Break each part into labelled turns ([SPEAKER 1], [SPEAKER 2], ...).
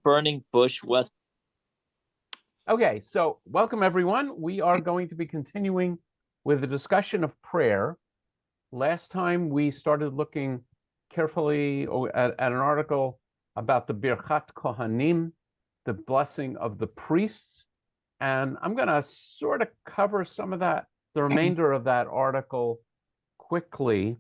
[SPEAKER 1] Burning bush was.
[SPEAKER 2] Okay, so welcome everyone. We are going to be continuing with the discussion of prayer. Last time we started looking carefully at an article about the Birchat Kohanim, the blessing of the priests. And I'm going to sort of cover some of that, the remainder of that article quickly,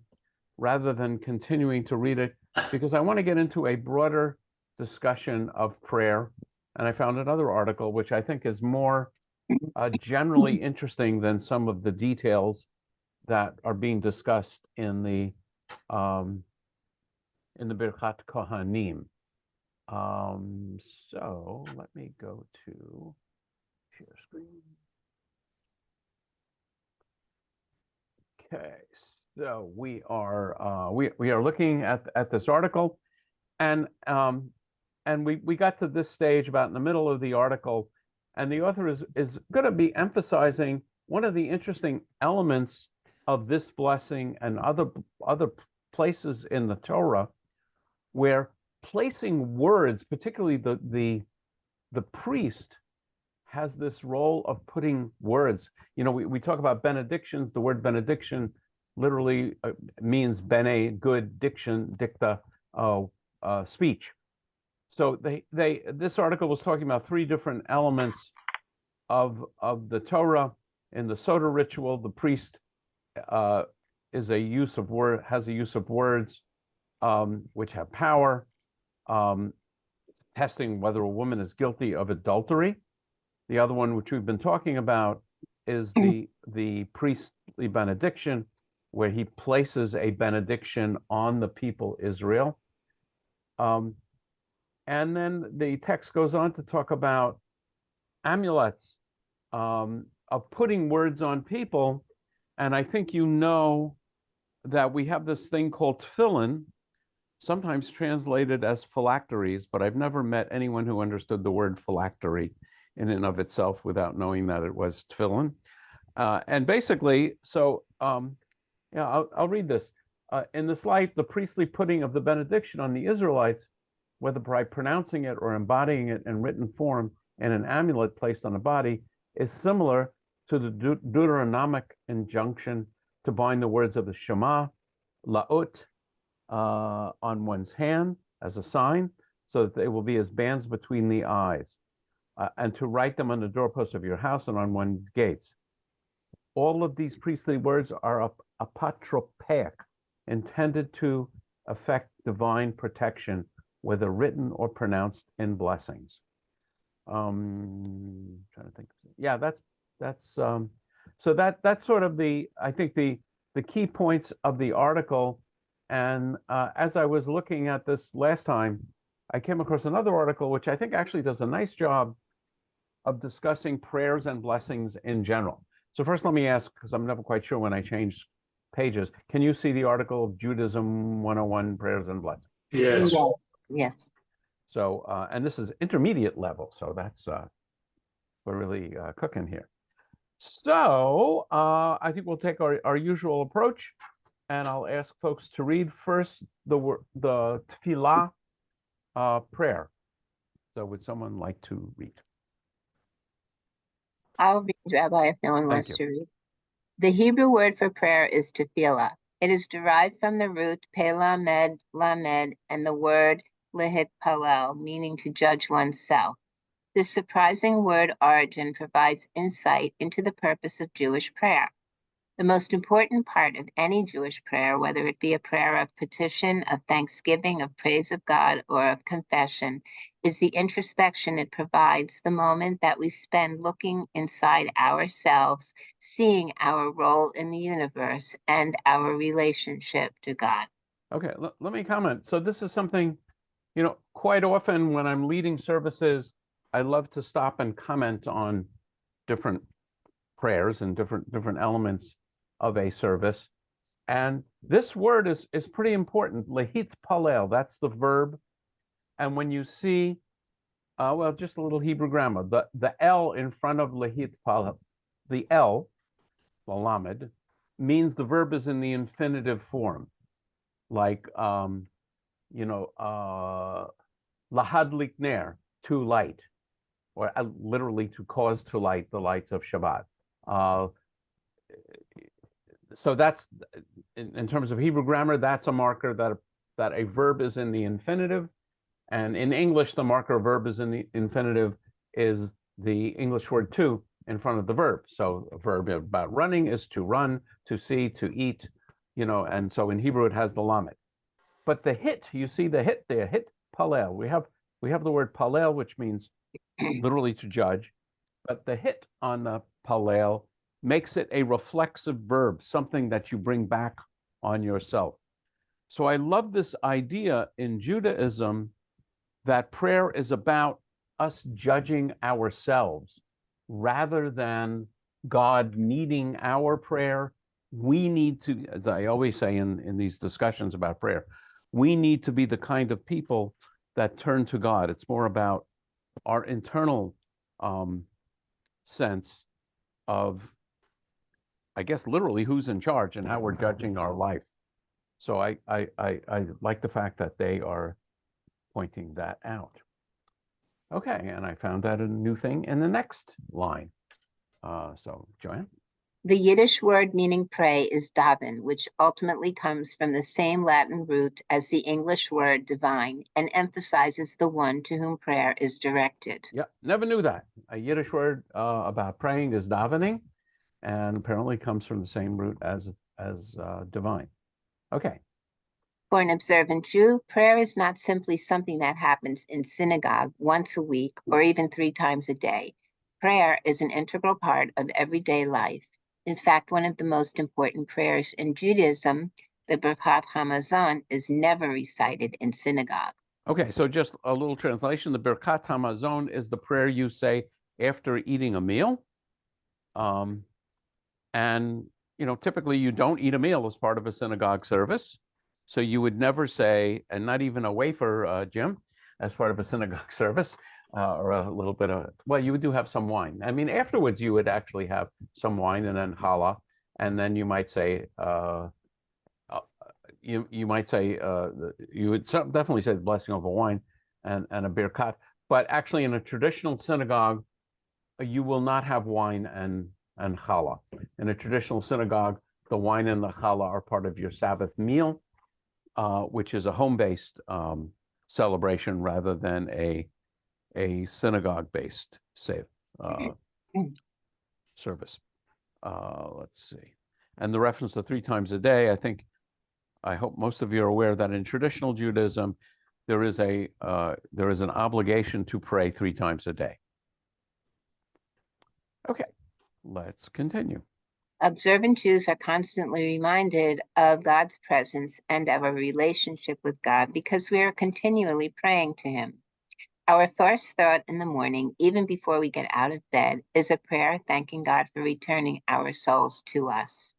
[SPEAKER 2] rather than continuing to read it, because I want to get into a broader discussion of prayer. And I found another article which I think is more generally interesting than some of the details that are being discussed in the Birchat Kohanim. So let me go to share screen. Okay, so we are looking at this article, and we got to this stage about in the middle of the article, and the author is going to be emphasizing one of the interesting elements of this blessing and other places in the Torah, where placing words, particularly the priest, has this role of putting words. You know, we talk about benedictions. The word benediction literally means bene, good, diction, dicta, speech. So this article was talking about three different elements of the Torah. In the Soda ritual, the priest has a use of words which have power, testing whether a woman is guilty of adultery. The other one, which we've been talking about, is the priestly benediction, where he places a benediction on the people Israel. And then the text goes on to talk about amulets, of putting words on people. And I think you know that we have this thing called tefillin, sometimes translated as phylacteries, but I've never met anyone who understood the word phylactery in and of itself without knowing that it was tefillin. And basically, so I'll read this. In this light, the priestly putting of the benediction on the Israelites, whether by pronouncing it or embodying it in written form in an amulet placed on a body, is similar to the Deuteronomic injunction to bind the words of the Shema, La'ut, on one's hand as a sign, so that they will be as bands between the eyes, and to write them on the doorposts of your house and on one's gates. All of these priestly words are apotropaic, intended to effect divine protection, whether written or pronounced in blessings. Trying to think. Yeah, that's so that's sort of I think the key points of the article. And as I was looking at this last time, I came across another article which I think actually does a nice job of discussing prayers and blessings in general. So first, let me ask, because I'm never quite sure when I change pages, can you see the article of Judaism 101, Prayers and Blessings?
[SPEAKER 3] Yes.
[SPEAKER 4] Yes.
[SPEAKER 2] So, and this is intermediate level, so that's, we're really cooking here. So I think we'll take our usual approach, and I'll ask folks to read first the tefillah prayer. So would someone like to read?
[SPEAKER 4] I'll read, Rabbi, if no one wants to read. The Hebrew word for prayer is tefillah. It is derived from the root pelamed, lamed, and the word lihitpalel, meaning to judge oneself. This surprising word origin provides insight into the purpose of Jewish prayer. The most important part of any Jewish prayer, whether it be a prayer of petition, of thanksgiving, of praise of God, or of confession, is the introspection it provides, the moment that we spend looking inside ourselves, seeing our role in the universe and our relationship to God.
[SPEAKER 2] Okay, let me comment. So this is something, you know, quite often when I'm leading services, I love to stop and comment on different prayers and different elements of a service. And this word is pretty important. Lehit palel, that's the verb. And when you see, well, just a little Hebrew grammar, the L in front of lehit palel, the L, lamed, means the verb is in the infinitive form. Like, you know, lahadlik ner, to light, or literally to cause to light the lights of Shabbat. So that's, in terms of Hebrew grammar, that's a marker that a verb is in the infinitive. And in English, the marker of verb is in the infinitive is the English word to in front of the verb. So a verb about running is to run, to see, to eat, and so in Hebrew it has the lamed. But the hit, you see the hit there, hit palel. We have the word palel, which means literally to judge, but the hit on the palel makes it a reflexive verb, something that you bring back on yourself. So I love this idea in Judaism that prayer is about us judging ourselves rather than God needing our prayer. We need to, as I always say in these discussions about prayer, we need to be the kind of people that turn to God. It's more about our internal sense of, I guess, literally who's in charge and how we're judging our life. So I like the fact that they are pointing that out. Okay, and I found out a new thing in the next line. So, Joanne?
[SPEAKER 4] The Yiddish word meaning pray is daven, which ultimately comes from the same Latin root as the English word divine and emphasizes the one to whom prayer is directed.
[SPEAKER 2] Yep, never knew that. A Yiddish word about praying is davening, and apparently comes from the same root as divine. Okay.
[SPEAKER 4] For an observant Jew, prayer is not simply something that happens in synagogue once a week or even 3 times a day. Prayer is an integral part of everyday life. In fact, one of the most important prayers in Judaism, the Birkat Hamazon, is never recited in synagogue.
[SPEAKER 2] Okay, so just a little translation. The Birkat Hamazon is the prayer you say after eating a meal. And, typically you don't eat a meal as part of a synagogue service. So you would never say, and not even a wafer, Jim, as part of a synagogue service, or a little bit of, well, you do have some wine. I mean, afterwards you would actually have some wine and then challah, and then you might say, you might say, you would definitely say the blessing of a wine and a birkat. But actually in a traditional synagogue, you will not have wine and challah. In a traditional synagogue, the wine and the challah are part of your Sabbath meal, which is a home-based celebration rather than a synagogue-based service. Let's see. And the reference to 3 times a day, I hope most of you are aware that in traditional Judaism, there is an obligation to pray 3 times a day. Okay, let's continue.
[SPEAKER 4] Observant Jews are constantly reminded of God's presence and of a relationship with God because we are continually praying to Him. Our first thought in the morning, even before we get out of bed, is a prayer thanking God for returning our souls to us.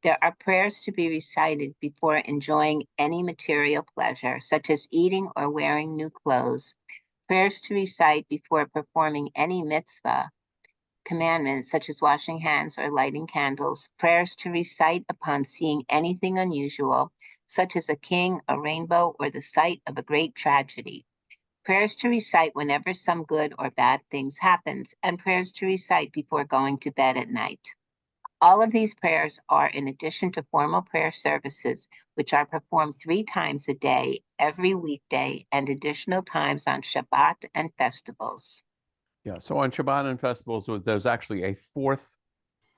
[SPEAKER 4] There are prayers to be recited before enjoying any material pleasure, such as eating or wearing new clothes, prayers to recite before performing any mitzvah, commandments such as washing hands or lighting candles, prayers to recite upon seeing anything unusual, such as a king, a rainbow, or the sight of a great tragedy, prayers to recite whenever some good or bad things happens, and prayers to recite before going to bed at night. All of these prayers are in addition to formal prayer services, which are performed 3 times a day, every weekday, and additional times on Shabbat and festivals.
[SPEAKER 2] Yeah, so on Shabbat and festivals, there's actually a 4th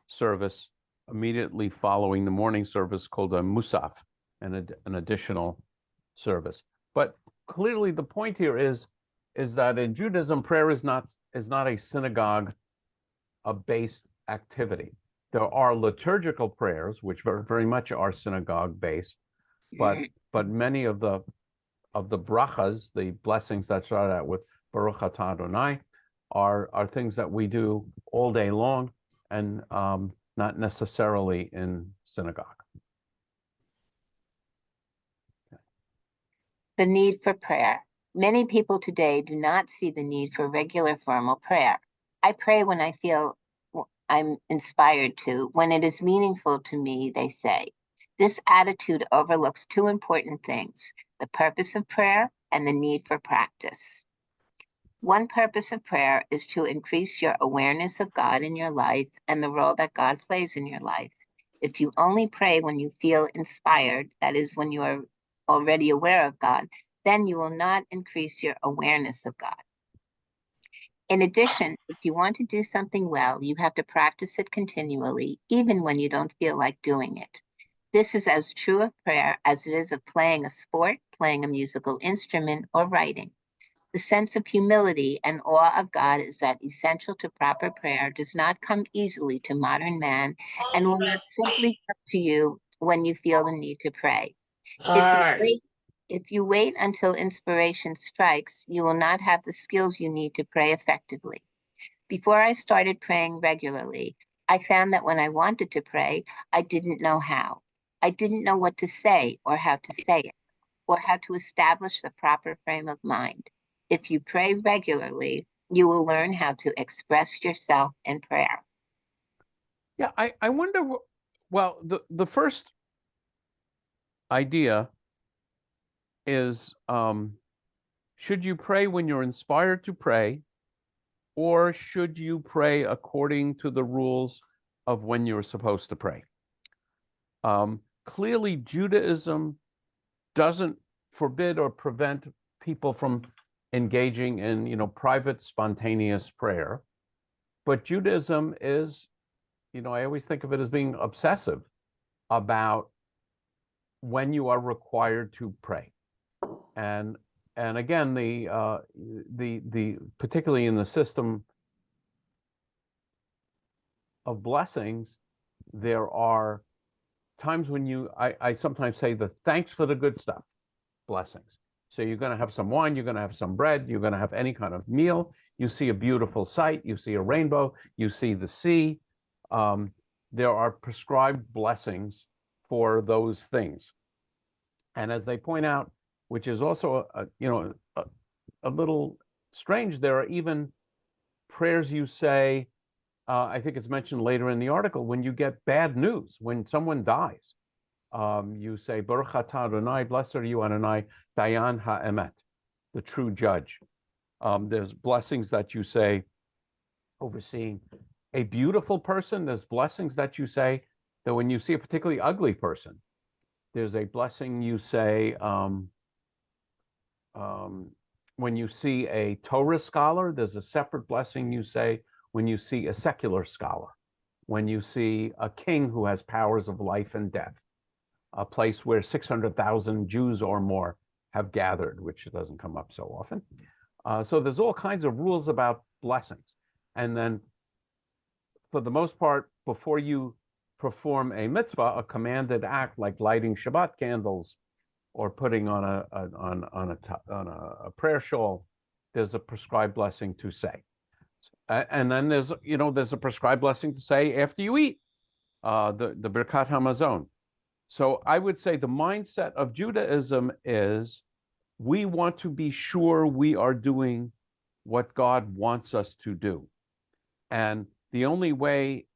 [SPEAKER 2] service immediately following the morning service called a Musaf, an additional service. But clearly the point here is that in Judaism, prayer is not a synagogue-based activity. There are liturgical prayers, which very much are synagogue-based, but many of the brachas, the blessings that start out with Baruch Atah Adonai, are things that we do all day long and not necessarily in synagogue. Okay.
[SPEAKER 4] The need for prayer. Many people today do not see the need for regular formal prayer. I pray when I feel I'm inspired to, when it is meaningful to me, they say. This attitude overlooks 2 important things, the purpose of prayer and the need for practice. One purpose of prayer is to increase your awareness of God in your life and the role that God plays in your life. If you only pray when you feel inspired, that is, when you are already aware of God, then you will not increase your awareness of God. In addition, if you want to do something well, you have to practice it continually, even when you don't feel like doing it. This is as true of prayer as it is of playing a sport, playing a musical instrument, or writing. The sense of humility and awe of God is that essential to proper prayer does not come easily to modern man and will not simply come to you when you feel the need to pray.
[SPEAKER 1] All
[SPEAKER 4] If you
[SPEAKER 1] right.
[SPEAKER 4] wait, if you wait until inspiration strikes, you will not have the skills you need to pray effectively. Before I started praying regularly, I found that when I wanted to pray, I didn't know how. I didn't know what to say or how to say it, or how to establish the proper frame of mind. If you pray regularly, you will learn how to express yourself in prayer.
[SPEAKER 2] Yeah, I wonder, well, the first idea is, should you pray when you're inspired to pray, or should you pray according to the rules of when you're supposed to pray? Clearly, Judaism doesn't forbid or prevent people from engaging in, private spontaneous prayer. But Judaism is, I always think of it as being obsessive about when you are required to pray. And again, the particularly in the system of blessings, there are times when I sometimes say the thanks for the good stuff blessings. So you're going to have some wine, you're going to have some bread, you're going to have any kind of meal. You see a beautiful sight, you see a rainbow, you see the sea. There are prescribed blessings for those things. And as they point out, which is also a little strange, there are even prayers you say, I think it's mentioned later in the article, when you get bad news, when someone dies. You say, Baruch atah Adonai, blessed are you, Adonai, Dayan ha'emet, the true judge. There's blessings that you say overseeing a beautiful person. There's blessings that you say that when you see a particularly ugly person, there's a blessing you say when you see a Torah scholar. There's a separate blessing you say when you see a secular scholar, when you see a king who has powers of life and death, a place where 600,000 Jews or more have gathered, which doesn't come up so often. So there's all kinds of rules about blessings. And then for the most part, before you perform a mitzvah, a commanded act like lighting Shabbat candles or putting on a prayer shawl, there's a prescribed blessing to say. And then there's a prescribed blessing to say after you eat, the Birkat Hamazon. So I would say the mindset of Judaism is we want to be sure we are doing what God wants us to do. And the way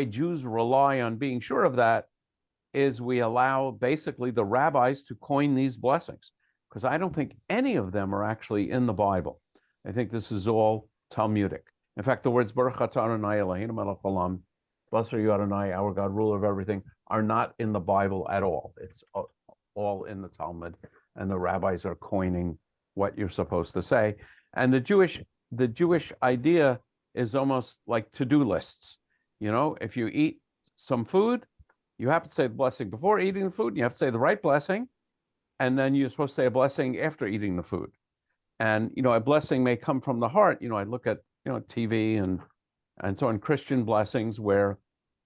[SPEAKER 2] Jews rely on being sure of that is we allow basically the rabbis to coin these blessings, because I don't think any of them are actually in the Bible. I think this is all Talmudic. In fact, the words Baruch atah Adonai Eloheinu melech haolam, blessed are you Adonai, our God, ruler of everything, are not in the Bible at all. It's all in the Talmud, and the rabbis are coining what you're supposed to say. And the Jewish idea is almost like to-do lists. If you eat some food, you have to say the blessing before eating the food, and you have to say the right blessing, and then you're supposed to say a blessing after eating the food. And a blessing may come from the heart. I look at TV and so on, Christian blessings where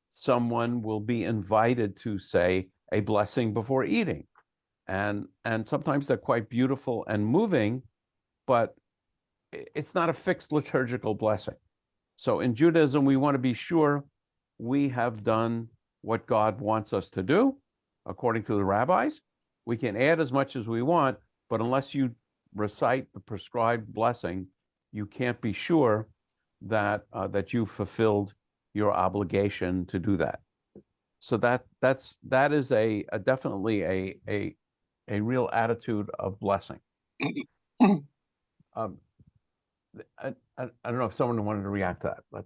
[SPEAKER 2] someone will be invited to say a blessing before eating. And sometimes they're quite beautiful and moving, but it's not a fixed liturgical blessing. So in Judaism, we want to be sure we have done what God wants us to do, according to the rabbis. We can add as much as we want, but unless you recite the prescribed blessing, you can't be sure that you fulfilled your obligation to do that. So that is definitely a real attitude of blessing. I don't know if someone wanted to react to that, but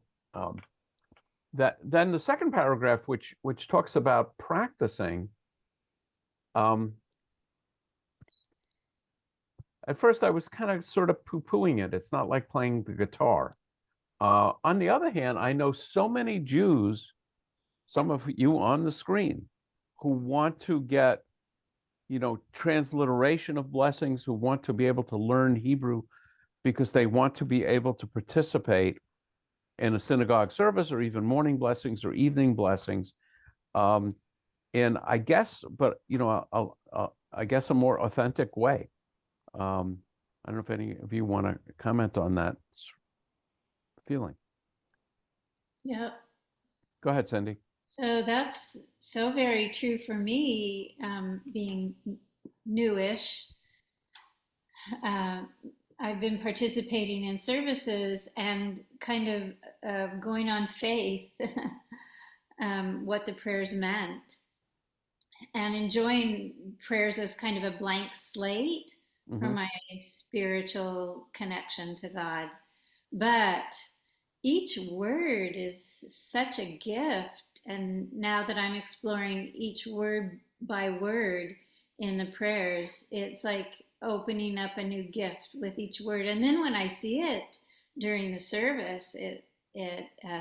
[SPEAKER 2] that then the second paragraph, which talks about practicing. At first, I was kind of sort of poo-pooing it. It's not like playing the guitar. On the other hand, I know so many Jews, some of you on the screen, who want to get, transliteration of blessings, who want to be able to learn Hebrew because they want to be able to participate in a synagogue service or even morning blessings or evening blessings. And I guess, but, I guess a more authentic way. I don't know if any of you want to comment on that feeling.
[SPEAKER 1] Yeah.
[SPEAKER 2] Go ahead, Cindy.
[SPEAKER 1] So that's so very true for me, being newish. I've been participating in services and kind of going on faith, what the prayers meant, and enjoying prayers as kind of a blank slate for my spiritual connection to God. But each word is such a gift. And now that I'm exploring each word by word in the prayers, it's like opening up a new gift with each word. And then when I see it during the service, it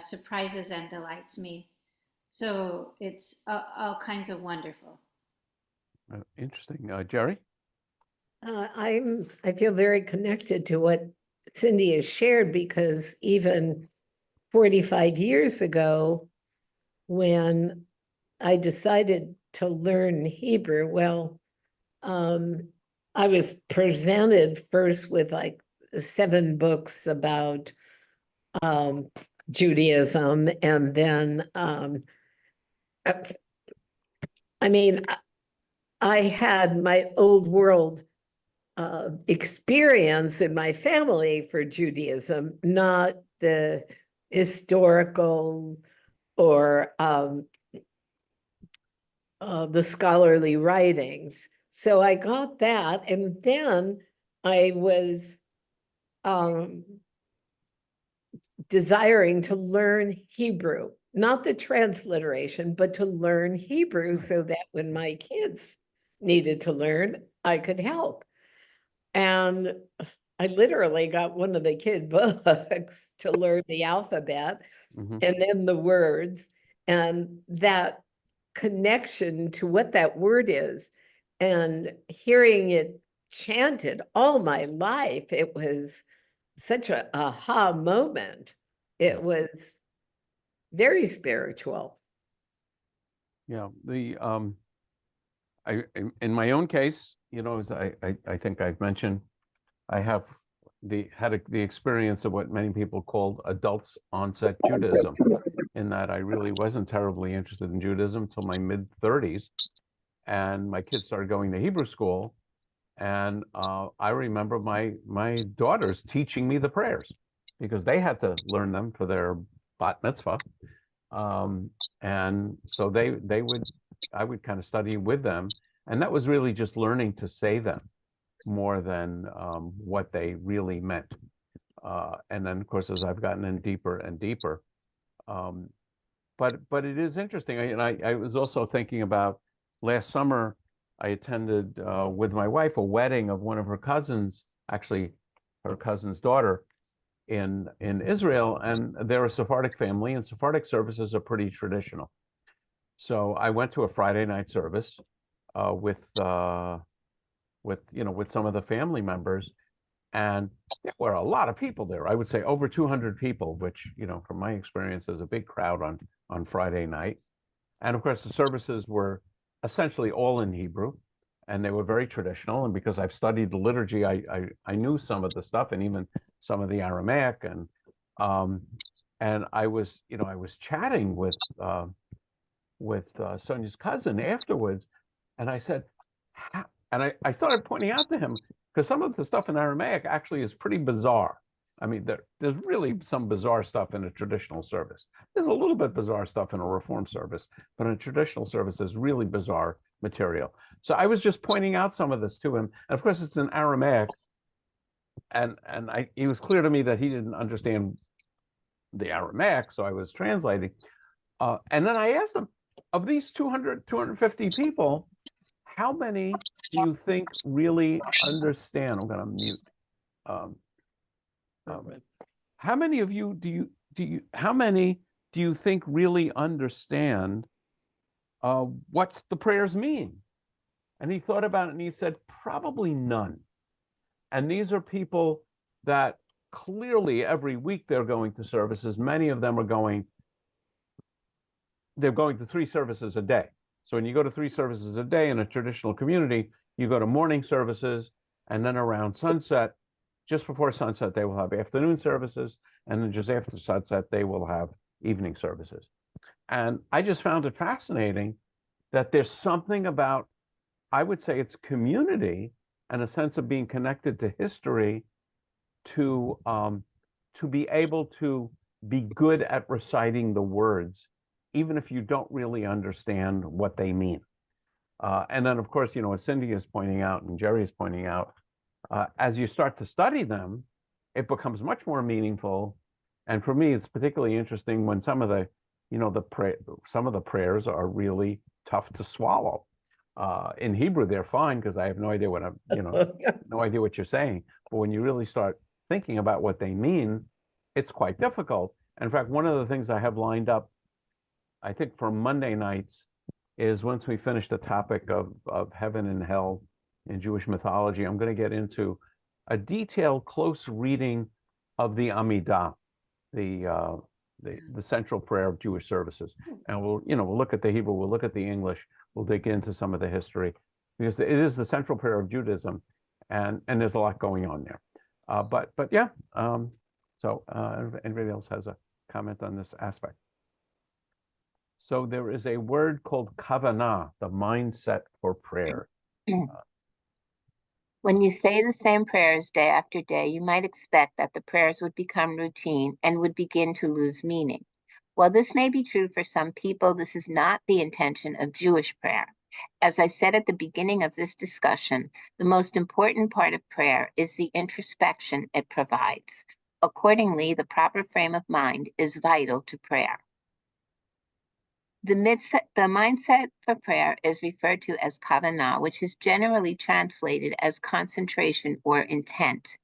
[SPEAKER 1] surprises and delights me. So it's all kinds of wonderful.
[SPEAKER 2] Interesting. Jerry?
[SPEAKER 3] I feel very connected to what Cindy has shared, because even 45 years ago, when I decided to learn Hebrew, I was presented first with like 7 books about Judaism, and then I had my old world experience in my family for Judaism, not the historical or the scholarly writings. So I got that, and then I was desiring to learn Hebrew, not the transliteration, but to learn Hebrew, so that when my kids needed to learn, I could help. And I literally got one of the kid books to learn the alphabet and then the words, and that connection to what that word is, and hearing it chanted all my life. It was such an aha moment. It was very spiritual.
[SPEAKER 2] Yeah, in my own case, as I think I've mentioned, I have the experience of what many people called adults onset Judaism, in that I really wasn't terribly interested in Judaism until my mid-30s, and my kids started going to Hebrew school, and I remember my daughters teaching me the prayers because they had to learn them for their bat mitzvah, and so I would kind of study with them, and that was really just learning to say them more than what they really meant. And then, of course, as I've gotten in deeper and deeper, but it is interesting. And I was also thinking about last summer, I attended with my wife a wedding of one of her cousins, actually her cousin's daughter, in Israel, and they're a Sephardic family, and Sephardic services are pretty traditional. So I went to a Friday night service with some of the family members, and there were a lot of people there. I would say over 200 people, which, from my experience, is a big crowd on Friday night. And of course, the services were essentially all in Hebrew, and they were very traditional. And because I've studied the liturgy, I knew some of the stuff, and even some of the Aramaic. And I was chatting with Sonia's cousin afterwards, and I said, and I started pointing out to him, because some of the stuff in Aramaic actually is pretty bizarre. I mean, there's really some bizarre stuff in a traditional service. There's a little bit bizarre stuff in a Reform service, but in a traditional service, there's really bizarre material. So I was just pointing out some of this to him. And of course, it's in Aramaic, It was clear to me that he didn't understand the Aramaic, so I was translating. And then I asked him, of these 200, 250 people, how many do you think really understand? I'm going to mute. How many of you how many do you think really understand what's the prayers mean? And he thought about it and he said, probably none. And these are people that clearly every week they're going to services. Many of them are they're going to 3 services a day. So when you go to 3 services a day in a traditional community, you go to morning services, and then around sunset, just before sunset, they will have afternoon services, and then just after sunset, they will have evening services. And I just found it fascinating that there's something about, I would say it's community and a sense of being connected to history to be able to be good at reciting the words, even if you don't really understand what they mean. And then, of course, as Cindy is pointing out and Jerry is pointing out, as you start to study them, it becomes much more meaningful. And for me, it's particularly interesting when some of the prayers are really tough to swallow. In Hebrew, they're fine because I have no idea no idea what you're saying. But when you really start thinking about what they mean, it's quite difficult. In fact, one of the things I have lined up, I think for Monday nights, is once we finish the topic of heaven and hell in Jewish mythology, I'm going to get into a detailed, close reading of the Amidah, the central prayer of Jewish services. And we'll look at the Hebrew, we'll look at the English, we'll dig into some of the history, because it is the central prayer of Judaism, and there's a lot going on there. But yeah, so if anybody else has a comment on this aspect. So there is a word called kavanah, the mindset for prayer.
[SPEAKER 4] When you say the same prayers day after day, you might expect that the prayers would become routine and would begin to lose meaning. While this may be true for some people, this is not the intention of Jewish prayer. As I said at the beginning of this discussion, the most important part of prayer is the introspection it provides. Accordingly, the proper frame of mind is vital to prayer. The mindset for prayer is referred to as kavanah, which is generally translated as concentration or intent.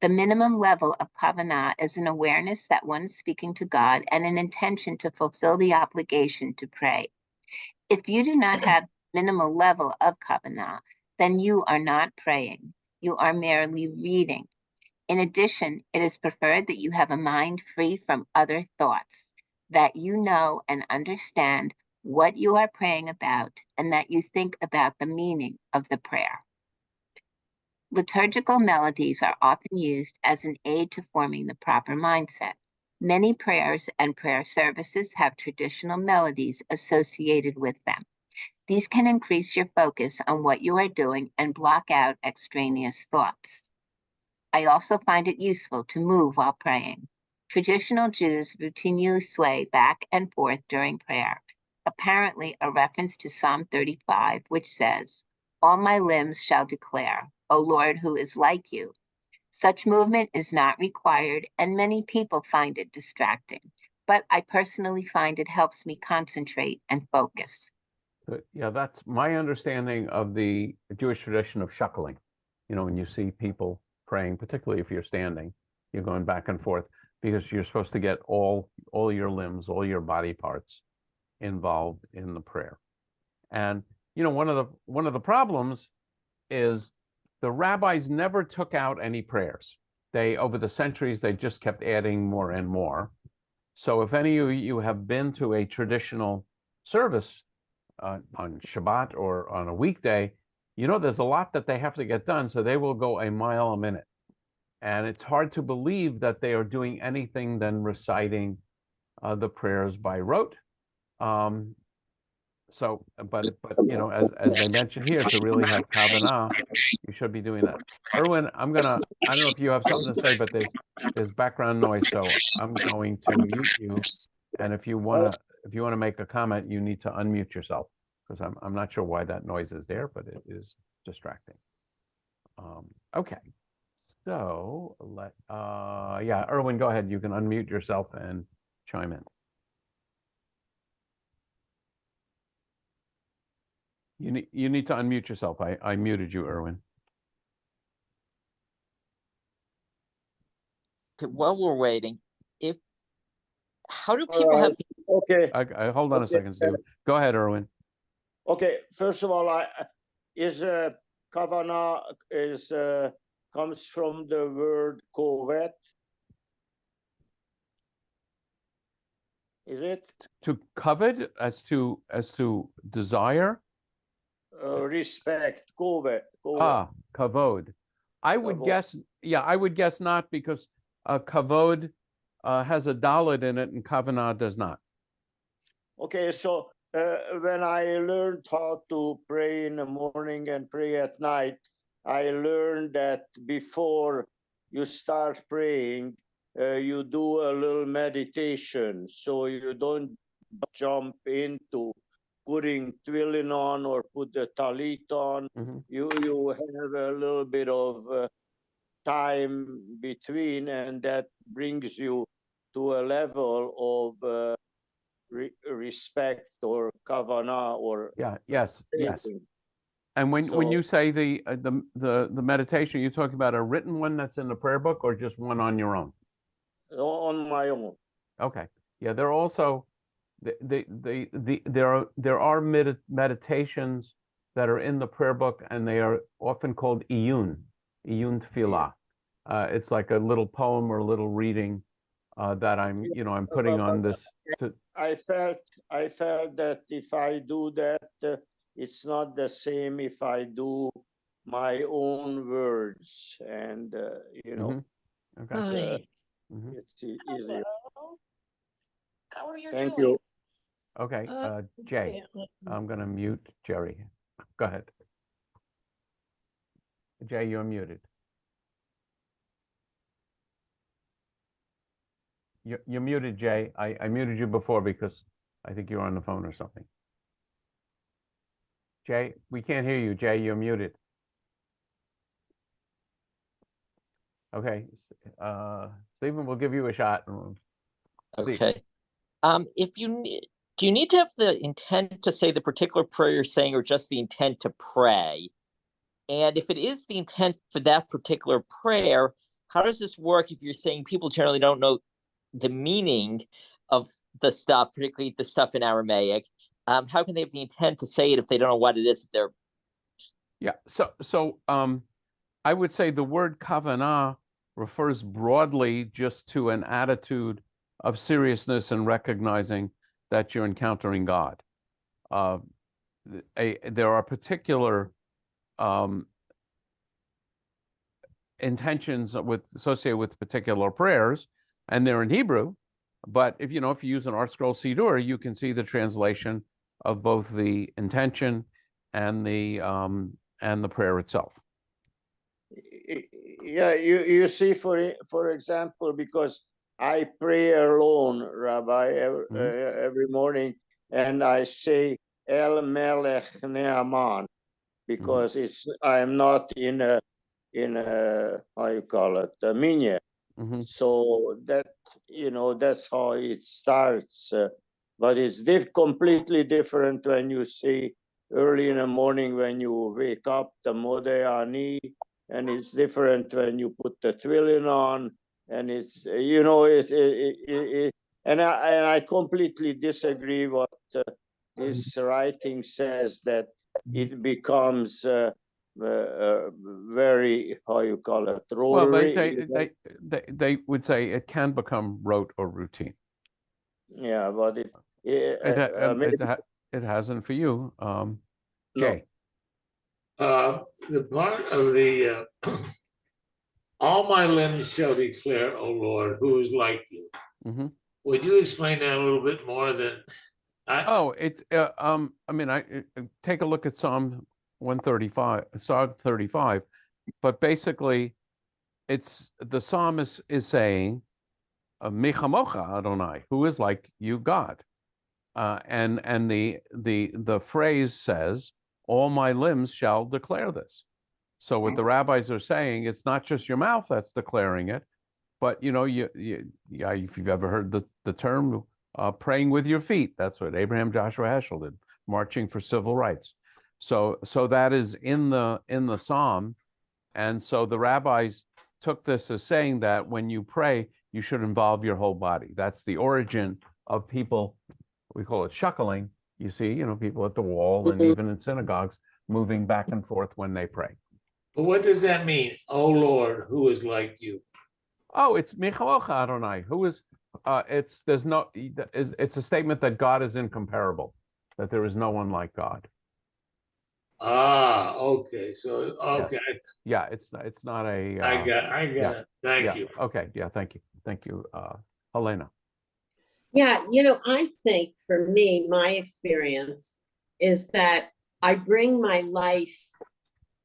[SPEAKER 4] The minimum level of kavanah is an awareness that one is speaking to God and an intention to fulfill the obligation to pray. If you do not have minimal level of kavanah, then you are not praying. You are merely reading. In addition, it is preferred that you have a mind free from other thoughts, that you know and understand what you are praying about, and that you think about the meaning of the prayer. Liturgical melodies are often used as an aid to forming the proper mindset. Many prayers and prayer services have traditional melodies associated with them. These can increase your focus on what you are doing and block out extraneous thoughts. I also find it useful to move while praying. Traditional Jews routinely sway back and forth during prayer, apparently a reference to Psalm 35, which says, "All my limbs shall declare, O Lord, who is like you." Such movement is not required, and many people find it distracting, but I personally find it helps me concentrate and focus.
[SPEAKER 2] Yeah, that's my understanding of the Jewish tradition of shuckling. When you see people praying, particularly if you're standing, you're going back and forth, because you're supposed to get all your limbs, all your body parts involved in the prayer. And one of the problems is the rabbis never took out any prayers. Over the centuries, they just kept adding more and more. So if any of you have been to a traditional service on Shabbat or on a weekday, there's a lot that they have to get done, so they will go a mile a minute. And it's hard to believe that they are doing anything than reciting the prayers by rote. But as they mentioned here, to really have kavanah, you should be doing that. Erwin, I don't know if you have something to say, but there's background noise, so I'm going to mute you. And if you want to make a comment, you need to unmute yourself, because I'm not sure why that noise is there, but it is distracting. Okay. So yeah, Erwin, go ahead. You can unmute yourself and chime in. You need to unmute yourself. I muted you, Erwin.
[SPEAKER 5] Okay, while we're waiting, how do
[SPEAKER 6] All
[SPEAKER 5] people have
[SPEAKER 6] right. Okay.
[SPEAKER 2] Hold on a
[SPEAKER 6] Okay.
[SPEAKER 2] second, Steve. Go ahead, Erwin.
[SPEAKER 6] Okay. First of all, kavana comes from the word kovet. Is it
[SPEAKER 2] To covet as to desire?
[SPEAKER 6] respect? Kovet.
[SPEAKER 2] Ah, kavod. I would
[SPEAKER 6] Kavod.
[SPEAKER 2] guess, yeah, I would guess not, because kavod has a dalet in it and kavanah does not.
[SPEAKER 6] Okay. So when I learned how to pray in the morning and pray at night, I learned that before you start praying, you do a little meditation, so you don't jump into putting tefillin on or put the talit on.
[SPEAKER 2] Mhm.
[SPEAKER 6] You have a little bit of time between, and that brings you to a level of respect or kavanah or
[SPEAKER 2] Yeah, yes.
[SPEAKER 6] thinking.
[SPEAKER 2] And when
[SPEAKER 6] So
[SPEAKER 2] you say the meditation, you're talking about a written one that's in the prayer book or just one on your own?
[SPEAKER 6] on my own.
[SPEAKER 2] Okay. Yeah, there are also there are meditations that are in the prayer book, and they are often called iyun tefillah. It's like a little poem or a little reading that I'm putting on this.
[SPEAKER 6] I felt that if I do that, it's not the same if I do my own words, and
[SPEAKER 2] Okay. Mhm.
[SPEAKER 6] it's easier.
[SPEAKER 3] How are you
[SPEAKER 6] Thank
[SPEAKER 3] doing?
[SPEAKER 6] you.
[SPEAKER 2] Okay. Jay, I'm gonna mute Jerry. Go ahead. Jay, you're muted. You're muted, Jay. I muted you before because I think you're on the phone or something. Jay, we can't hear you. Jay, you're muted. Okay. Stephen, we'll give you a shot. Steve.
[SPEAKER 5] Okay. Do you need to have the intent to say the particular prayer you're saying, or just the intent to pray? And if it is the intent for that particular prayer, how does this work if you're saying people generally don't know the meaning of the stuff, particularly the stuff in Aramaic? How can they have the intent to say it if they don't know what it is that they're?
[SPEAKER 2] Yeah. So I would say the word kavanah refers broadly just to an attitude of seriousness and recognizing that you're encountering God. There are particular intentions associated with particular prayers, and they're in Hebrew. But if you use an Art Scroll Siddur, you can see the translation of both the intention and the prayer itself.
[SPEAKER 6] Yeah, you see, for example, because I pray alone, Rabbi, every morning, and I say El Melech Neaman, because I'm not in a how you call it, a minyan. So that's how it starts. But it's completely different when you see early in the morning when you wake up, the Modeh Ani, and it's different when you put the tefillin on, and it's and I completely disagree what this writing says, that it becomes very, how you call it,
[SPEAKER 2] Well,
[SPEAKER 6] rotary.
[SPEAKER 2] they would say it can become rote or routine.
[SPEAKER 6] Yeah, but
[SPEAKER 2] It hasn't for you, Jay.
[SPEAKER 7] The part of the all my limbs shall declare, O Lord, who is like you. Would you explain that a little bit more?
[SPEAKER 2] It's I mean, I take a look at Psalm 135, Psalm 35, but basically, it's the psalmist is saying, "Michamocha Adonai," who is like you, God, and the phrase says, "All my limbs shall declare this." So what the rabbis are saying, it's not just your mouth that's declaring it, but you if you've ever heard the term praying with your feet, that's what Abraham Joshua Heschel did, marching for civil rights. So that is in the psalm, and so the rabbis took this as saying that when you pray, you should involve your whole body. That's the origin of people, we call it shuckling. You see, people at the wall and even in synagogues moving back and forth when they pray.
[SPEAKER 7] But what does that mean? Oh Lord, who is like you?
[SPEAKER 2] Oh, it's Michalocha Adonai, who is, it's a statement that God is incomparable, that there is no one like God.
[SPEAKER 7] Okay. So, okay.
[SPEAKER 2] Yeah, it's not a.
[SPEAKER 7] I got it. Thank you.
[SPEAKER 2] Okay. Yeah. Thank you, Helena.
[SPEAKER 8] Yeah, I think for me, my experience is that I bring my life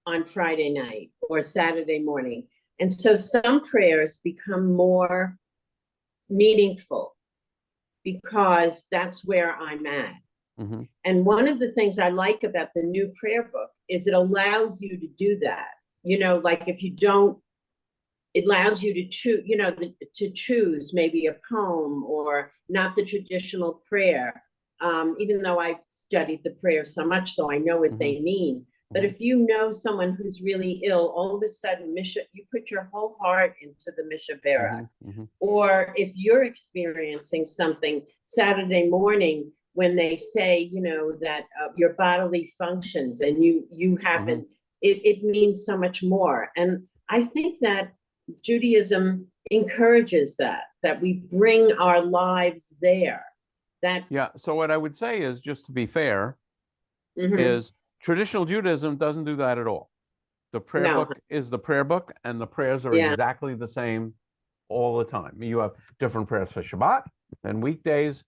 [SPEAKER 8] on Friday night or Saturday morning. And so some prayers become more meaningful because that's where I'm at.
[SPEAKER 2] Mm-hmm.
[SPEAKER 8] And one of the things I like about the new prayer book is it allows you to do that. Like if you don't, it allows you to choose, to choose maybe a poem or not the traditional prayer. Even though I've studied the prayers so much, so I know what they mean. But if you know someone who's really ill, all of a sudden, you put your whole heart into the Mishabera. Or if you're experiencing something Saturday morning when they say, that your bodily functions and you haven't, it means so much more. And I think that Judaism encourages that we bring our lives there.
[SPEAKER 2] So what I would say is, just to be fair, is traditional Judaism doesn't do that at all. The prayer book is the prayer book, and the prayers are exactly the same all the time. You have different prayers for Shabbat and weekdays,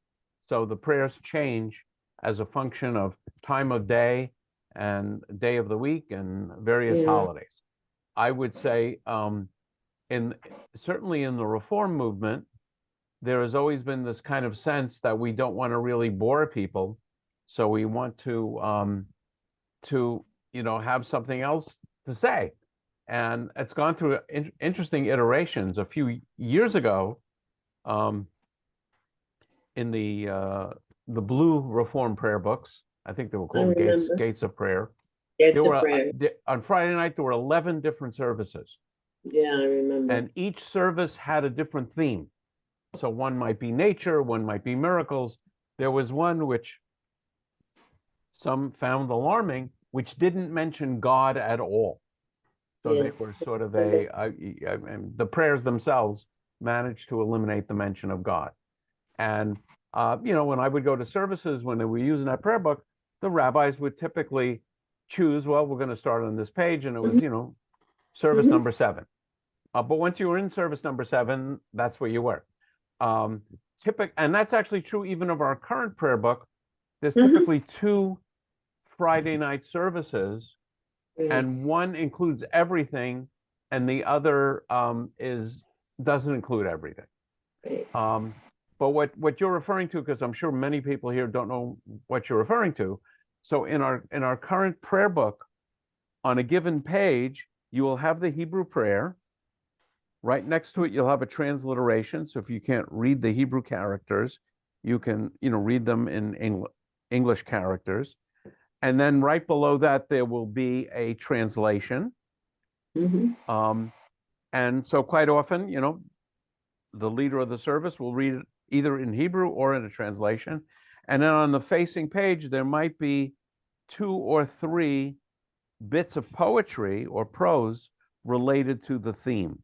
[SPEAKER 2] so the prayers change as a function of time of day and day of the week and various holidays. I would say, certainly in the Reform movement, there has always been this kind of sense that we don't want to really bore people, so we want to have something else to say. And it's gone through interesting iterations. A few years ago, in the blue Reform prayer books, I think they were called Gates of Prayer. On Friday night, there were 11 different services.
[SPEAKER 8] Yeah, I remember.
[SPEAKER 2] And each service had a different theme. So one might be nature, one might be miracles. There was one which some found alarming, which didn't mention God at all. So they were sort of the prayers themselves managed to eliminate the mention of God. And, when I would go to services, when they were using that prayer book, the rabbis would typically choose, well, we're going to start on this page. And it was, service number 7. But once you were in service number 7, that's where you were. And that's actually true even of our current prayer book. There's typically 2 Friday night services, and one includes everything, and the other doesn't include everything. But what you're referring to, because I'm sure many people here don't know what you're referring to. So in our current prayer book, on a given page, you will have the Hebrew prayer. Right next to it, you'll have a transliteration. So if you can't read the Hebrew characters, you can, read them in English characters. And then right below that, there will be a translation. And so quite often, the leader of the service will read it either in Hebrew or in a translation. And then on the facing page, there might be 2 or 3 bits of poetry or prose related to the theme.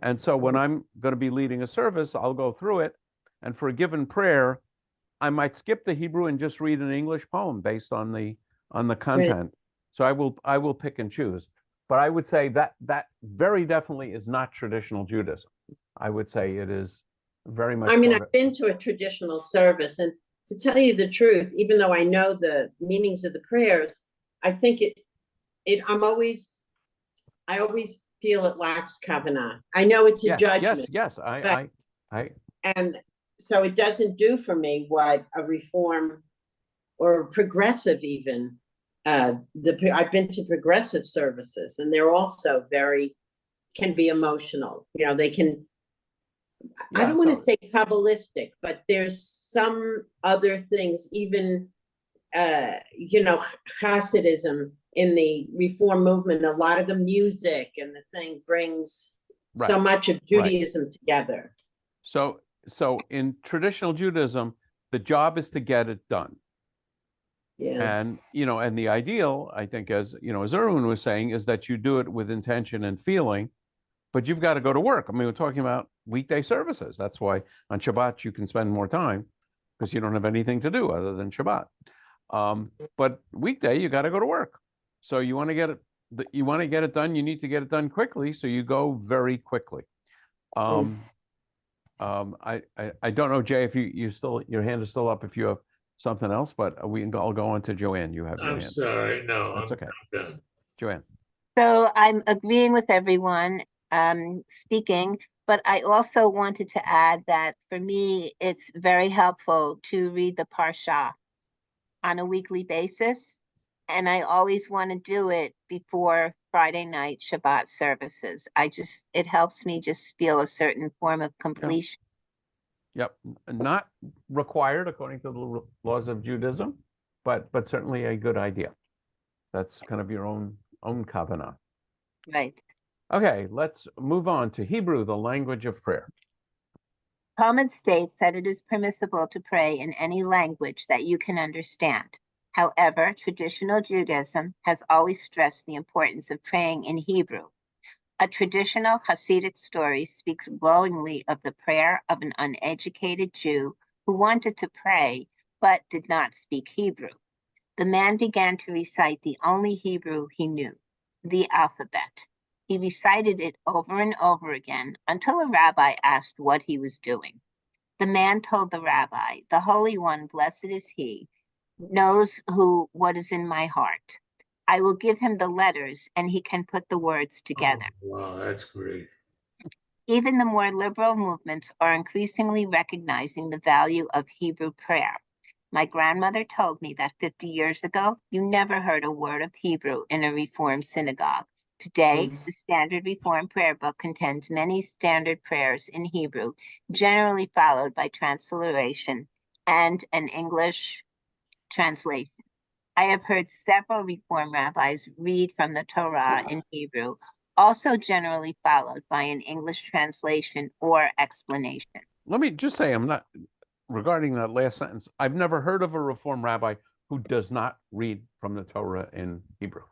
[SPEAKER 2] And so when I'm going to be leading a service, I'll go through it. And for a given prayer, I might skip the Hebrew and just read an English poem based on the content. So I will pick and choose. But I would say that very definitely is not traditional Judaism. I would say it is very much.
[SPEAKER 8] I've been to a traditional service, and to tell you the truth, even though I know the meanings of the prayers, I think I always feel it lacks kavanah. I know it's a judgment.
[SPEAKER 2] Yes.
[SPEAKER 8] And so it doesn't do for me what a Reform or a progressive even I've been to progressive services, and they're also can be emotional. You know, they can, I
[SPEAKER 2] Yeah,
[SPEAKER 8] don't want to
[SPEAKER 2] so-
[SPEAKER 8] say Kabbalistic, but there's some other things, even, you know, Hasidism in the Reform movement, a lot of the music and the thing brings so
[SPEAKER 2] Right,
[SPEAKER 8] much of Judaism together.
[SPEAKER 2] So in traditional Judaism, the job is to get it done.
[SPEAKER 8] Yeah.
[SPEAKER 2] And, you know, and the ideal, I think, as, you know, as Erwin was saying, is that you do it with intention and feeling, but you've got to go to work. I mean, we're talking about weekday services. That's why on Shabbat you can spend more time because you don't have anything to do other than Shabbat. But weekday, you got to go to work. So you want to get it done. You need to get it done quickly. So you go very quickly. I don't know, Jay, if you still, your hand is still up if you have something else, but I'll go on to Joanne. You have your
[SPEAKER 7] I'm
[SPEAKER 2] hand.
[SPEAKER 7] sorry, no,
[SPEAKER 2] That's
[SPEAKER 7] I'm
[SPEAKER 2] okay.
[SPEAKER 7] done.
[SPEAKER 2] Joanne.
[SPEAKER 4] So I'm agreeing with everyone speaking, but I also wanted to add that for me, it's very helpful to read the Parsha on a weekly basis. And I always want to do it before Friday night Shabbat services. It helps me just feel a certain form of completion.
[SPEAKER 2] Yep, not required according to the laws of Judaism, but certainly a good idea. That's kind of your own kavanah.
[SPEAKER 4] Right.
[SPEAKER 2] Okay, let's move on to Hebrew, the language of prayer.
[SPEAKER 4] Talmud states that it is permissible to pray in any language that you can understand. However, traditional Judaism has always stressed the importance of praying in Hebrew. A traditional Hasidic story speaks glowingly of the prayer of an uneducated Jew who wanted to pray but did not speak Hebrew. The man began to recite the only Hebrew he knew, the alphabet. He recited it over and over again until a rabbi asked what he was doing. The man told the rabbi, "The Holy One, blessed is he, knows what is in my heart. I will give him the letters and he can put the words together."
[SPEAKER 7] Oh, wow, that's great.
[SPEAKER 4] Even the more liberal movements are increasingly recognizing the value of Hebrew prayer. My grandmother told me that 50 years ago, you never heard a word of Hebrew in a Reform synagogue. Today, the Standard Reform Prayer Book contains many standard prayers in Hebrew, generally followed by transliteration and an English translation. I have heard several Reform rabbis read from the Torah in Hebrew, also generally followed by an English translation or explanation.
[SPEAKER 2] Let me just say, regarding that last sentence, I've never heard of a Reform rabbi who does not read from the Torah in Hebrew.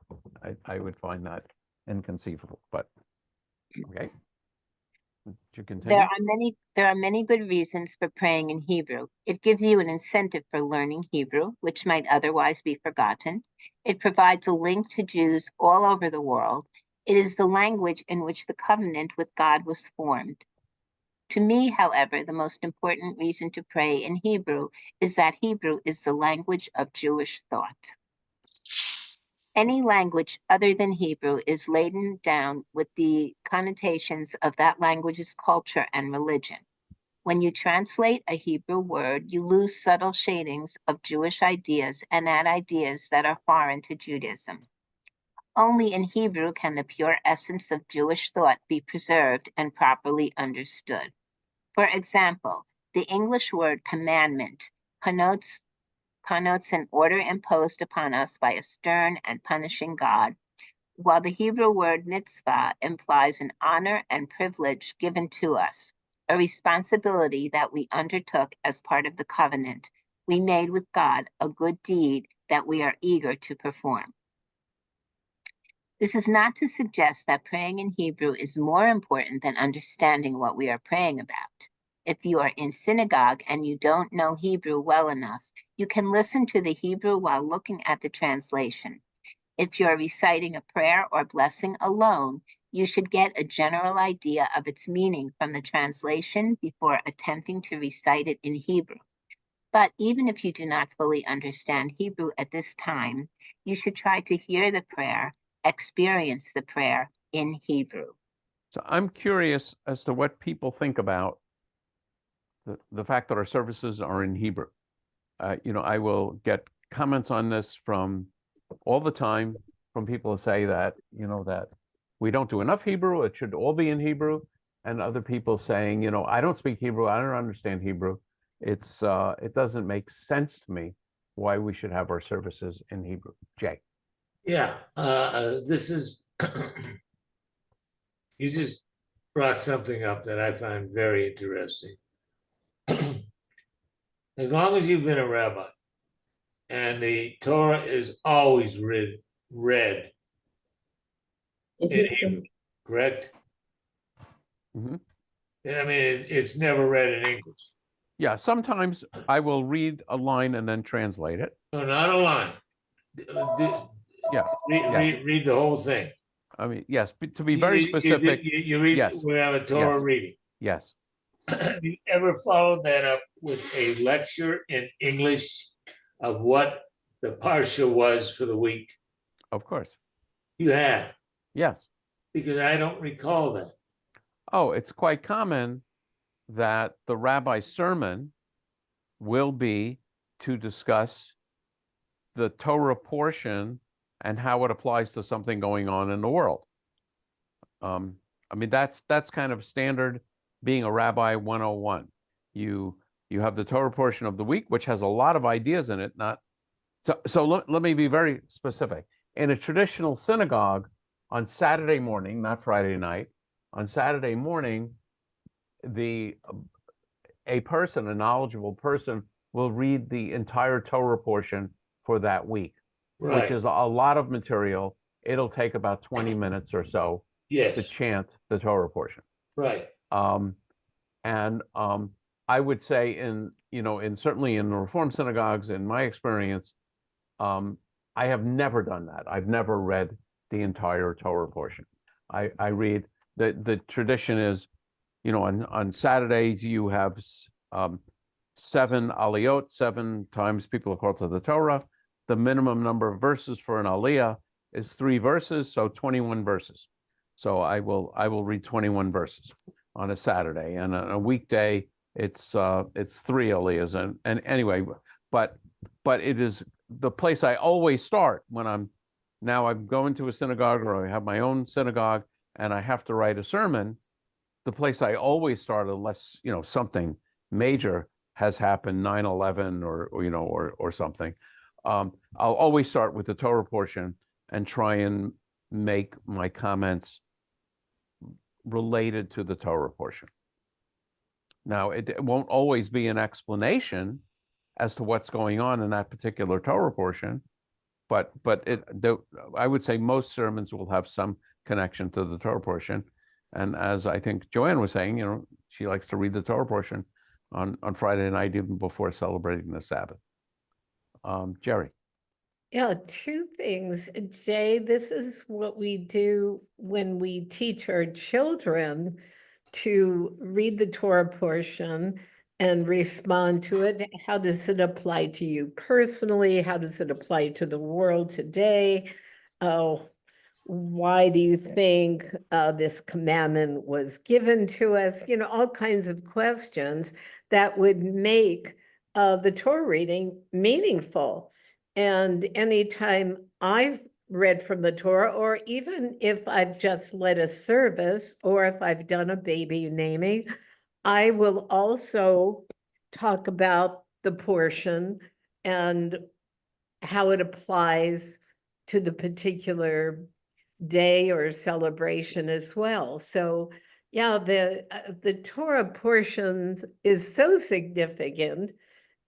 [SPEAKER 2] I would find that inconceivable, but okay. You continue?
[SPEAKER 4] There are many good reasons for praying in Hebrew. It gives you an incentive for learning Hebrew, which might otherwise be forgotten. It provides a link to Jews all over the world. It is the language in which the covenant with God was formed. To me, however, the most important reason to pray in Hebrew is that Hebrew is the language of Jewish thought. Any language other than Hebrew is laden down with the connotations of that language's culture and religion. When you translate a Hebrew word, you lose subtle shadings of Jewish ideas and add ideas that are foreign to Judaism. Only in Hebrew can the pure essence of Jewish thought be preserved and properly understood. For example, the English word commandment connotes an order imposed upon us by a stern and punishing God, while the Hebrew word mitzvah implies an honor and privilege given to us, a responsibility that we undertook as part of the covenant we made with God, a good deed that we are eager to perform. This is not to suggest that praying in Hebrew is more important than understanding what we are praying about. If you are in synagogue and you don't know Hebrew well enough, you can listen to the Hebrew while looking at the translation. If you're reciting a prayer or blessing alone, you should get a general idea of its meaning from the translation before attempting to recite it in Hebrew. But even if you do not fully understand Hebrew at this time, you should try to hear the prayer, experience the prayer in Hebrew.
[SPEAKER 2] So I'm curious as to what people think about the fact that our services are in Hebrew. I will get comments on this from all the time from people who say that, that we don't do enough Hebrew, it should all be in Hebrew, and other people saying, I don't speak Hebrew, I don't understand Hebrew. It doesn't make sense to me why we should have our services in Hebrew. Jay.
[SPEAKER 7] Yeah, this is, you just brought something up that I find very interesting. As long as you've been a rabbi and the Torah is always read in Hebrew, correct?
[SPEAKER 2] Mhm.
[SPEAKER 7] I mean, it's never read in English.
[SPEAKER 2] Yeah, sometimes I will read a line and then translate it.
[SPEAKER 7] No, not a line.
[SPEAKER 2] Yes,
[SPEAKER 7] Read the whole thing.
[SPEAKER 2] I mean, yes, to be very specific.
[SPEAKER 7] You read,
[SPEAKER 2] yes,
[SPEAKER 7] we have a Torah
[SPEAKER 2] yes.
[SPEAKER 7] reading.
[SPEAKER 2] Yes.
[SPEAKER 7] Have you ever followed that up with a lecture in English of what the parsha was for the week?
[SPEAKER 2] Of course.
[SPEAKER 7] You have?
[SPEAKER 2] Yes.
[SPEAKER 7] Because I don't recall that.
[SPEAKER 2] Oh, it's quite common that the rabbi's sermon will be to discuss the Torah portion and how it applies to something going on in the world. I mean, that's kind of standard being a rabbi 101. You have the Torah portion of the week, which has a lot of ideas in it. So let me be very specific. In a traditional synagogue on Saturday morning, not Friday night, on Saturday morning, a knowledgeable person will read the entire Torah portion for that week,
[SPEAKER 7] Right.
[SPEAKER 2] which is a lot of material. It'll take about 20 minutes or so
[SPEAKER 7] Yes.
[SPEAKER 2] to chant the Torah portion.
[SPEAKER 7] Right.
[SPEAKER 2] I would say certainly in the Reform synagogues, in my experience, I have never done that. I've never read the entire Torah portion. I read the tradition is, on Saturdays you have 7 aliyot, 7 times people are called to the Torah. The minimum number of verses for an aliyah is 3 verses, so 21 verses. So I will read 21 verses on a Saturday, and on a weekday it's 3 aliyahs. And anyway, but it is the place I always start when I'm going to a synagogue, or I have my own synagogue and I have to write a sermon. The place I always start, unless something major has happened, 9/11 or something, I'll always start with the Torah portion and try and make my comments related to the Torah portion. Now, it won't always be an explanation as to what's going on in that particular Torah portion, but I would say most sermons will have some connection to the Torah portion. And as I think Joanne was saying, she likes to read the Torah portion on Friday night, even before celebrating the Sabbath. Jerry.
[SPEAKER 3] Yeah, 2 things. Jay, this is what we do when we teach our children to read the Torah portion and respond to it. How does it apply to you personally? How does it apply to the world today? Oh, why do you think this commandment was given to us? All kinds of questions that would make the Torah reading meaningful. And anytime I've read from the Torah, or even if I've just led a service, or if I've done a baby naming, I will also talk about the portion and how it applies to the particular day or celebration as well. So yeah, the Torah portion is so significant,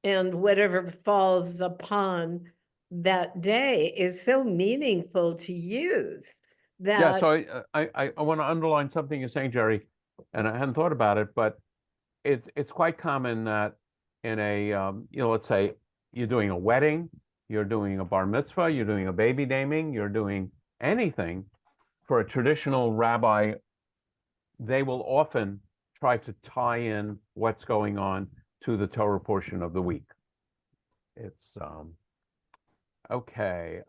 [SPEAKER 3] and whatever falls upon that day is so meaningful to use that.
[SPEAKER 2] Yeah, so I want to underline something you're saying, Jerry, and I hadn't thought about it, but it's quite common that in a let's say you're doing a wedding, you're doing a bar mitzvah, you're doing a baby naming, you're doing anything, for a traditional rabbi, they will often try to tie in what's going on to the Torah portion of the week. It's okay.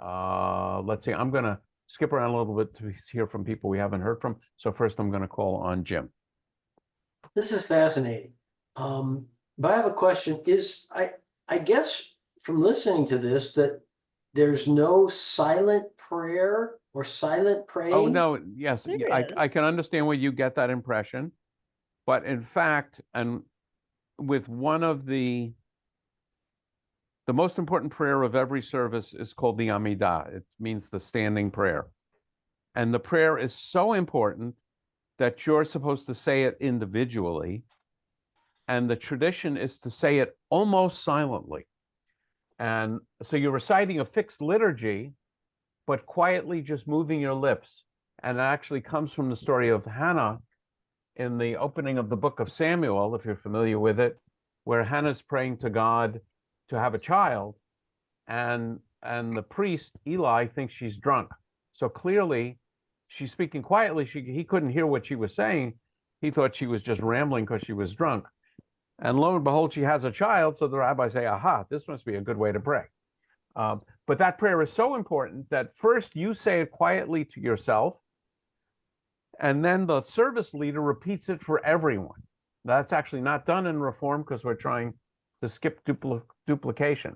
[SPEAKER 2] Let's see. I'm going to skip around a little bit to hear from people we haven't heard from. So first, I'm going to call on Jim.
[SPEAKER 9] This is fascinating. But I have a question. I guess from listening to this, that there's no silent prayer or silent praying?
[SPEAKER 2] Oh, no, yes,
[SPEAKER 3] There
[SPEAKER 2] I,
[SPEAKER 3] is.
[SPEAKER 2] I can understand where you get that impression. But in fact, and with one of the most important prayer of every service is called the Amidah. It means the standing prayer. And the prayer is so important that you're supposed to say it individually. And the tradition is to say it almost silently. And so you're reciting a fixed liturgy, but quietly just moving your lips. And it actually comes from the story of Hannah in the opening of the book of Samuel, if you're familiar with it, where Hannah's praying to God to have a child, and the priest, Eli, thinks she's drunk. So clearly, she's speaking quietly. He couldn't hear what she was saying. He thought she was just rambling because she was drunk. And lo and behold, she has a child. So the rabbis say, aha, this must be a good way to pray. But that prayer is so important that first you say it quietly to yourself, and then the service leader repeats it for everyone. That's actually not done in Reform because we're trying to skip duplication.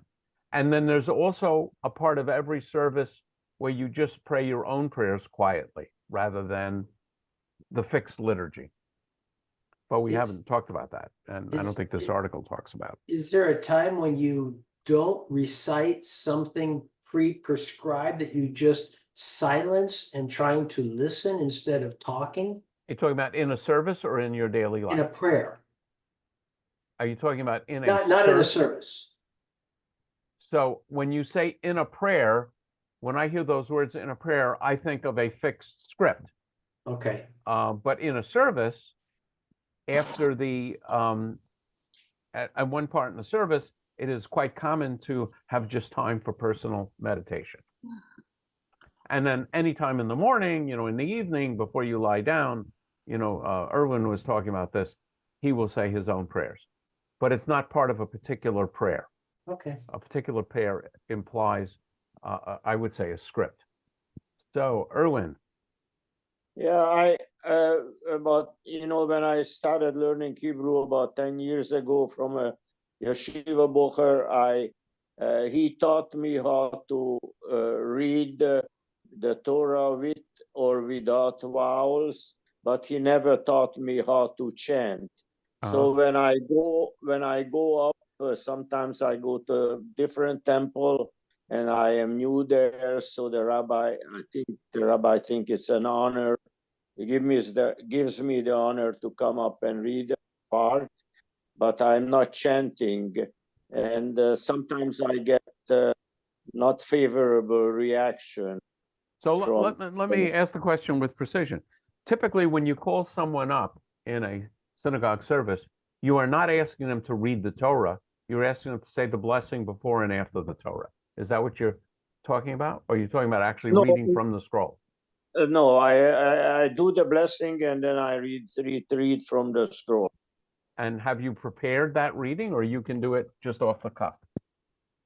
[SPEAKER 2] And then there's also a part of every service where you just pray your own prayers quietly rather than the fixed liturgy. But we haven't talked about that, and I don't think this article talks about it.
[SPEAKER 9] Is there a time when you don't recite something pre-prescribed, that you just silence and trying to listen instead of talking?
[SPEAKER 2] You're talking about in a service or in your daily life?
[SPEAKER 9] In a prayer,
[SPEAKER 2] Are you talking about in a
[SPEAKER 9] not in a service.
[SPEAKER 2] So when you say in a prayer, when I hear those words in a prayer, I think of a fixed script.
[SPEAKER 9] Okay.
[SPEAKER 2] But in a service, after the at one part in the service, it is quite common to have just time for personal meditation. And then anytime in the morning, in the evening before you lie down, Erwin was talking about this, he will say his own prayers. But it's not part of a particular prayer.
[SPEAKER 9] Okay.
[SPEAKER 2] A particular prayer implies, I would say, a script. So, Erwin.
[SPEAKER 6] Yeah, about, when I started learning Hebrew about 10 years ago from a yeshiva bocher, he taught me how to read the Torah with or without vowels, but he never taught me how to chant. So when I go up, sometimes I go to a different temple and I am new there. So the rabbi think it's an honor. He gives me the honor to come up and read a part, but I'm not chanting. And sometimes I get not favorable reaction.
[SPEAKER 2] So let me ask the question with precision. Typically, when you call someone up in a synagogue service, you are not asking them to read the Torah. You're asking them to say the blessing before and after the Torah. Is that what you're talking about? Or are you talking about actually reading from the scroll?
[SPEAKER 6] No, I do the blessing and then I read from the scroll.
[SPEAKER 2] And have you prepared that reading, or you can do it just off the cuff?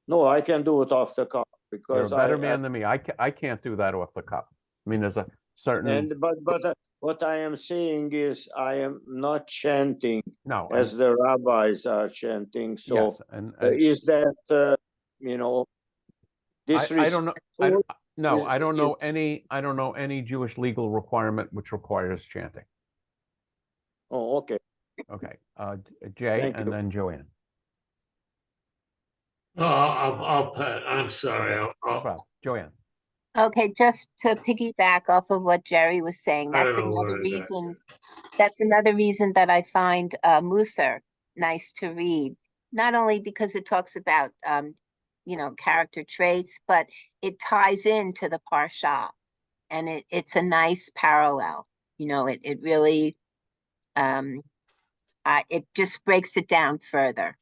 [SPEAKER 6] No, I can do it off the cuff because
[SPEAKER 2] you're a better man than me. I can't do that off the cuff. I mean, there's a certain.
[SPEAKER 6] But what I am saying is I am not chanting as the rabbis are chanting. So
[SPEAKER 2] yes, and
[SPEAKER 6] is that disrespectful?
[SPEAKER 2] I don't know any Jewish legal requirement which requires chanting.
[SPEAKER 6] Oh, okay.
[SPEAKER 2] Okay, Jay, and then Joanne.
[SPEAKER 7] I'm sorry.
[SPEAKER 2] No problem. Joanne.
[SPEAKER 4] Okay, just to piggyback off of what Jerry was saying, that's another reason. That's another reason that I find Musar nice to read. Not only because it talks about character traits, but it ties into the Parsha, and it's a nice parallel. It really it just breaks it down further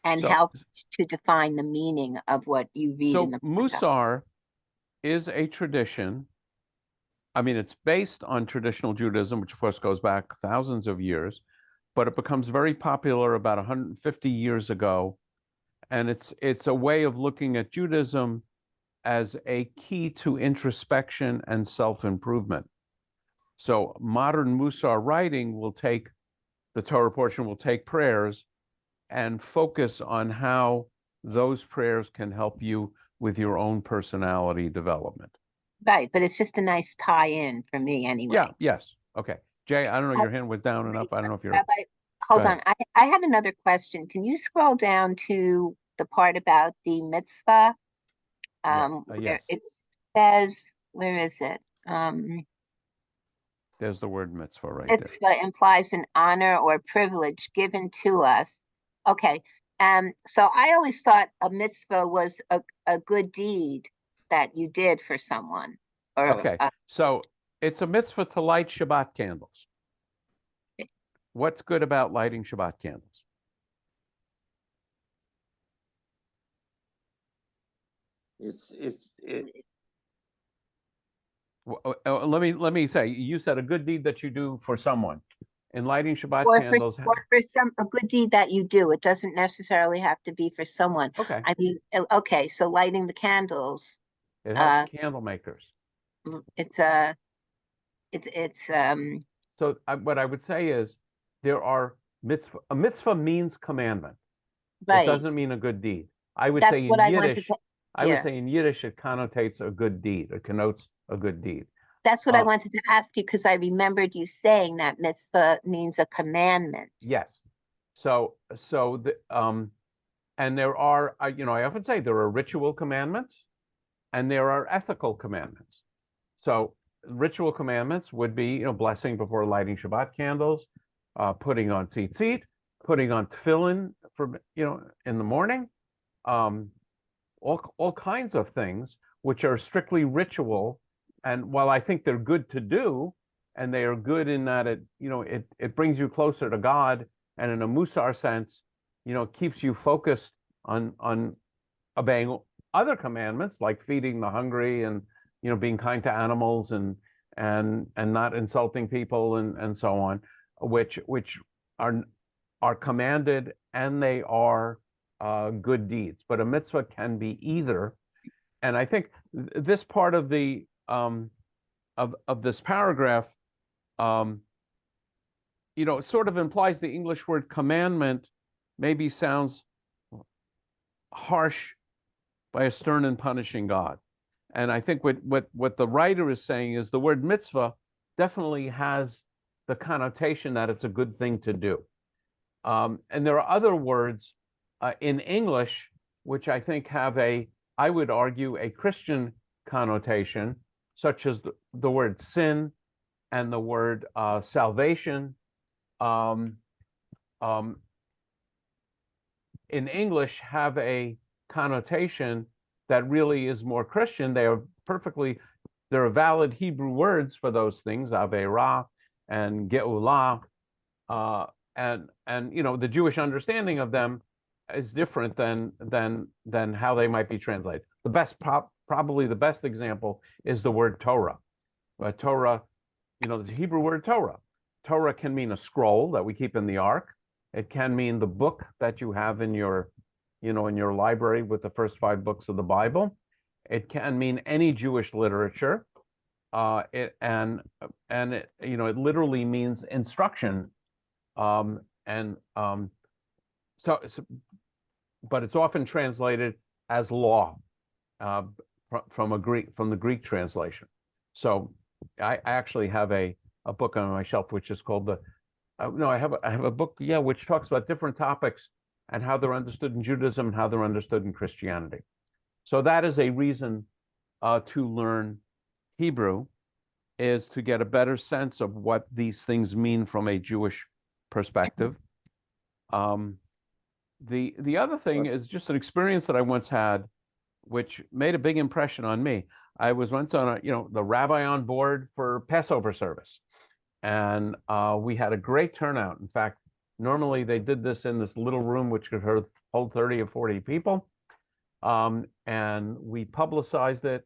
[SPEAKER 4] and helps to define the meaning of what you read in the Parsha.
[SPEAKER 2] Musar is a tradition. I mean, it's based on traditional Judaism, which of course goes back thousands of years, but it becomes very popular about 150 years ago. And it's a way of looking at Judaism as a key to introspection and self-improvement. So modern Musar writing will take, the Torah portion will take prayers and focus on how those prayers can help you with your own personality development.
[SPEAKER 4] Right, but it's just a nice tie-in for me anyway.
[SPEAKER 2] Yeah, yes. Okay. Jay, I don't know, your hand was down and up. I don't know if you're,
[SPEAKER 4] Rabbi, hold
[SPEAKER 2] Go
[SPEAKER 4] on. I had another question. Can you scroll down to the part about the mitzvah? Where
[SPEAKER 2] yes.
[SPEAKER 4] it says, where is it?
[SPEAKER 2] There's the word mitzvah right there.
[SPEAKER 4] Mitzvah implies an honor or privilege given to us. Okay. So I always thought a mitzvah was a good deed that you did for someone. Or,
[SPEAKER 2] Okay, so it's a mitzvah to light Shabbat candles. What's good about lighting Shabbat candles? Let me say, you said a good deed that you do for someone. In lighting Shabbat candles.
[SPEAKER 4] or for a good deed that you do. It doesn't necessarily have to be for someone.
[SPEAKER 2] Okay.
[SPEAKER 4] I mean, okay, so lighting the candles.
[SPEAKER 2] It helps candle makers. So what I would say is there are mitzvah. A mitzvah means commandment.
[SPEAKER 4] Right.
[SPEAKER 2] It doesn't mean a good deed. I would
[SPEAKER 4] That's
[SPEAKER 2] say
[SPEAKER 4] what
[SPEAKER 2] in
[SPEAKER 4] I
[SPEAKER 2] Yiddish,
[SPEAKER 4] wanted to.
[SPEAKER 2] I would say in Yiddish it connotates a good deed. It connotes a good deed.
[SPEAKER 4] That's what I wanted to ask you, because I remembered you saying that mitzvah means a commandment.
[SPEAKER 2] Yes. So the and there are, you know, I often say there are ritual commandments and there are ethical commandments. So ritual commandments would be, you know, blessing before lighting Shabbat candles, putting on tzitzit, putting on tefillin for, you know, in the morning, all kinds of things which are strictly ritual. And while I think they're good to do, and they are good in that it, you know, it brings you closer to God, and in a Musar sense, you know, keeps you focused on obeying other commandments like feeding the hungry and, you know, being kind to animals and not insulting people and so on, which are commanded, and they are good deeds. But a mitzvah can be either. And I think this part of the of this paragraph, you know, sort of implies the English word commandment maybe sounds harsh by a stern and punishing God. And I think what the writer is saying is the word mitzvah definitely has the connotation that it's a good thing to do. And there are other words in English which I think have I would argue, a Christian connotation, such as the word sin and the word salvation. In English have a connotation that really is more Christian. There are valid Hebrew words for those things, Aveirah and Geulah, and you know, the Jewish understanding of them is different than how they might be translated. Probably the best example is the word Torah. Torah, you know, the Hebrew word Torah. Torah can mean a scroll that we keep in the ark. It can mean the book that you have in your, you know, in your library with the first 5 books of the Bible. It can mean any Jewish literature. You know, it literally means instruction. But it's often translated as law from the Greek translation. So I actually have a book on my shelf which is called I have a book, which talks about different topics and how they're understood in Judaism and how they're understood in Christianity. So that is a reason to learn Hebrew, is to get a better sense of what these things mean from a Jewish perspective. The other thing is just an experience that I once had, which made a big impression on me. I was once on the rabbi on board for Passover service, and we had a great turnout. In fact, normally they did this in this little room which could hold 30 or 40 people, and we publicized it,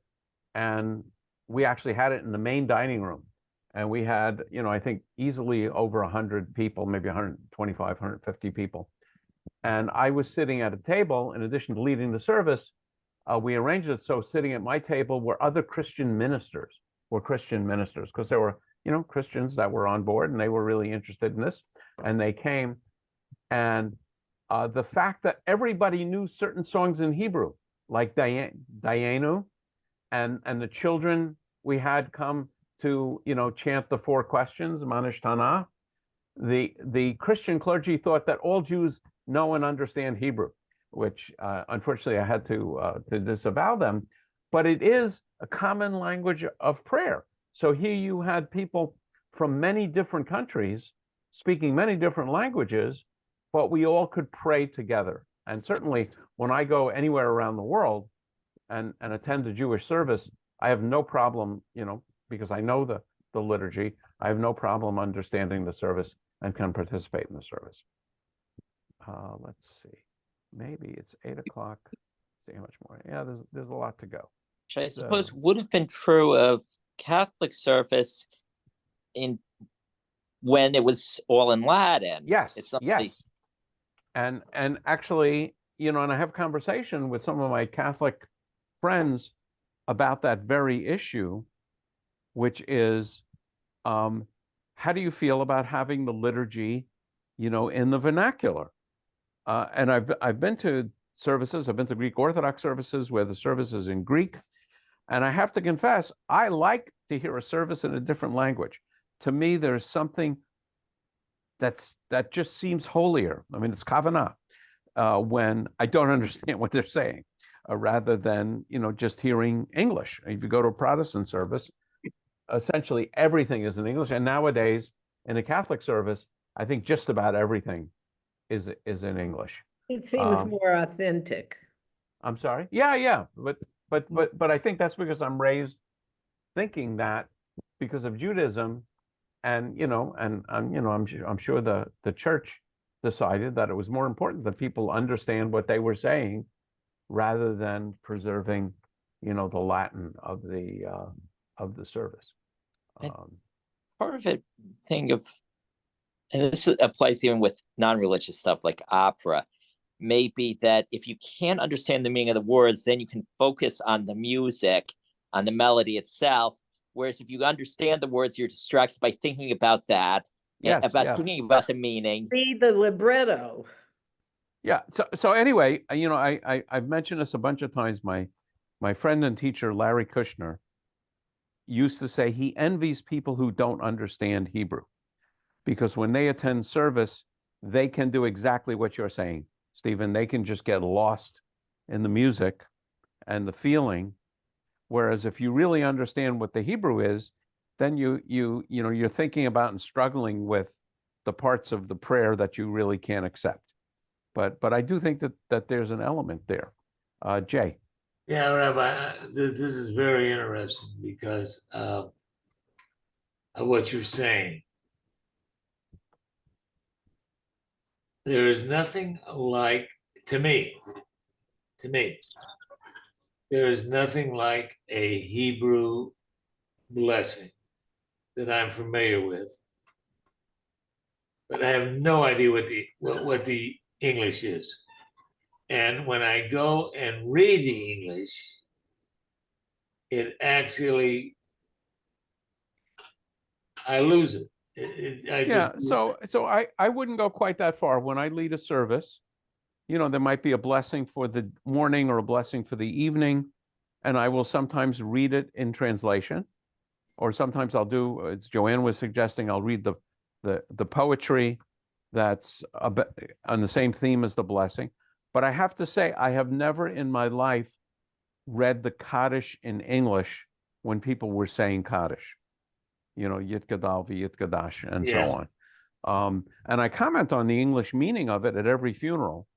[SPEAKER 2] and we actually had it in the main dining room, and we had, I think easily over 100 people, maybe 125, 150 people. And I was sitting at a table. In addition to leading the service, we arranged it so sitting at my table were other Christian ministers, because there were, Christians that were on board, and they were really interested in this, and they came. And the fact that everybody knew certain songs in Hebrew, like Dayenu, and the children we had come to, chant the 4 questions, Manishtana. The Christian clergy thought that all Jews know and understand Hebrew, which unfortunately I had to disavow them. But it is a common language of prayer. So here you had people from many different countries speaking many different languages, but we all could pray together. And certainly when I go anywhere around the world and attend a Jewish service, I have no problem, because I know the liturgy, I have no problem understanding the service and can participate in the service. Let's see, maybe it's 8 o'clock. See how much more. Yeah, there's a lot to go.
[SPEAKER 5] Which I suppose would have been true of Catholic service when it was all in Latin.
[SPEAKER 2] Yes,
[SPEAKER 5] it's something.
[SPEAKER 2] Yes. And actually, and I have conversation with some of my Catholic friends about that very issue, which is, how do you feel about having the liturgy, in the vernacular? And I've been to services, I've been to Greek Orthodox services where the service is in Greek. And I have to confess, I like to hear a service in a different language. To me, there's something that just seems holier. I mean, it's kavanah, when I don't understand what they're saying, rather than, just hearing English. If you go to a Protestant service, essentially everything is in English. And nowadays, in a Catholic service, I think just about everything is in English.
[SPEAKER 3] It seems more authentic.
[SPEAKER 2] I'm sorry? Yeah. But I think that's because I'm raised thinking that because of Judaism, and I'm sure the church decided that it was more important that people understand what they were saying rather than preserving, the Latin of the service.
[SPEAKER 5] Part of it and this applies even with non-religious stuff like opera, may be that if you can't understand the meaning of the words, then you can focus on the music, on the melody itself. Whereas if you understand the words, you're distracted by thinking about that, thinking about the meaning.
[SPEAKER 3] Read the libretto.
[SPEAKER 2] Yeah. So anyway, I've mentioned this a bunch of times. My friend and teacher, Larry Kushner, used to say he envies people who don't understand Hebrew, because when they attend service, they can do exactly what you're saying, Stephen. They can just get lost in the music and the feeling. Whereas if you really understand what the Hebrew is, then you're thinking about and struggling with the parts of the prayer that you really can't accept. But I do think that there's an element there. Jay.
[SPEAKER 7] Yeah, Rabbi, this is very interesting because of what you're saying. There is nothing like, to me, there is nothing like a Hebrew blessing that I'm familiar with. But I have no idea what the English is. And when I go and read the English, it actually, I lose it.
[SPEAKER 2] So I wouldn't go quite that far. When I lead a service, there might be a blessing for the morning or a blessing for the evening, and I will sometimes read it in translation, or sometimes I'll do, as Joanne was suggesting, I'll read the poetry that's on the same theme as the blessing. But I have to say, I have never in my life read the Kaddish in English when people were saying Kaddish. Yit Gadal v'Yit Gadash, and so on. And I comment on the English meaning of it at every funeral,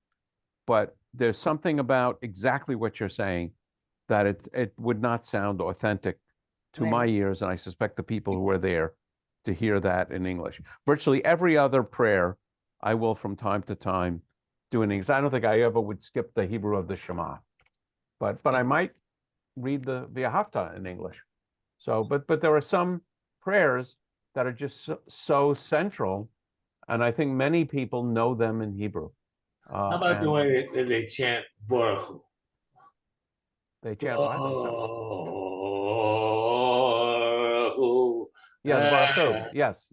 [SPEAKER 2] but there's something about exactly what you're saying that it would not sound authentic to my ears, and I suspect the people who were there to hear that in English. Virtually every other prayer I will from time to time do in English. I don't think I ever would skip the Hebrew of the Shema, but I might read the V'ahavta in English. So, but there are some prayers that are just so central, and I think many people know them in Hebrew.
[SPEAKER 7] How about the way they chant Baruch Hu?
[SPEAKER 2] They chant what?
[SPEAKER 7] Yeah,
[SPEAKER 2] the Baruch Hu. Yes.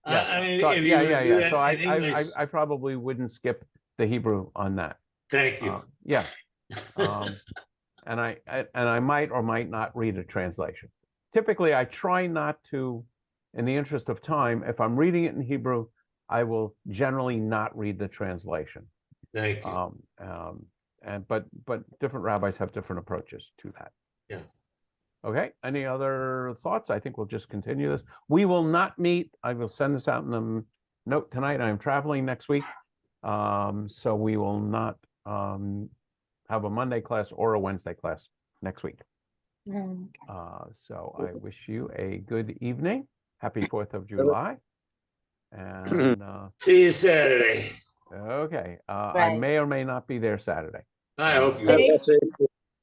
[SPEAKER 7] I mean,
[SPEAKER 2] So,
[SPEAKER 7] if
[SPEAKER 2] yeah. So
[SPEAKER 7] English,
[SPEAKER 2] I probably wouldn't skip the Hebrew on that.
[SPEAKER 7] thank you.
[SPEAKER 2] and I might or might not read a translation. Typically, I try not to, in the interest of time, if I'm reading it in Hebrew, I will generally not read the translation.
[SPEAKER 7] Thank you.
[SPEAKER 2] But different rabbis have different approaches to that.
[SPEAKER 7] Yeah.
[SPEAKER 2] Okay, any other thoughts? I think we'll just continue this. We will not meet. I will send this out in the note tonight. I am traveling next week. So we will not have a Monday class or a Wednesday class next week. So I wish you a good evening. Happy 4th of July. And
[SPEAKER 7] See you Saturday.
[SPEAKER 2] okay, I may or may not be there Saturday.
[SPEAKER 7] I hope you.
[SPEAKER 3] Stay-
[SPEAKER 6] Have a safe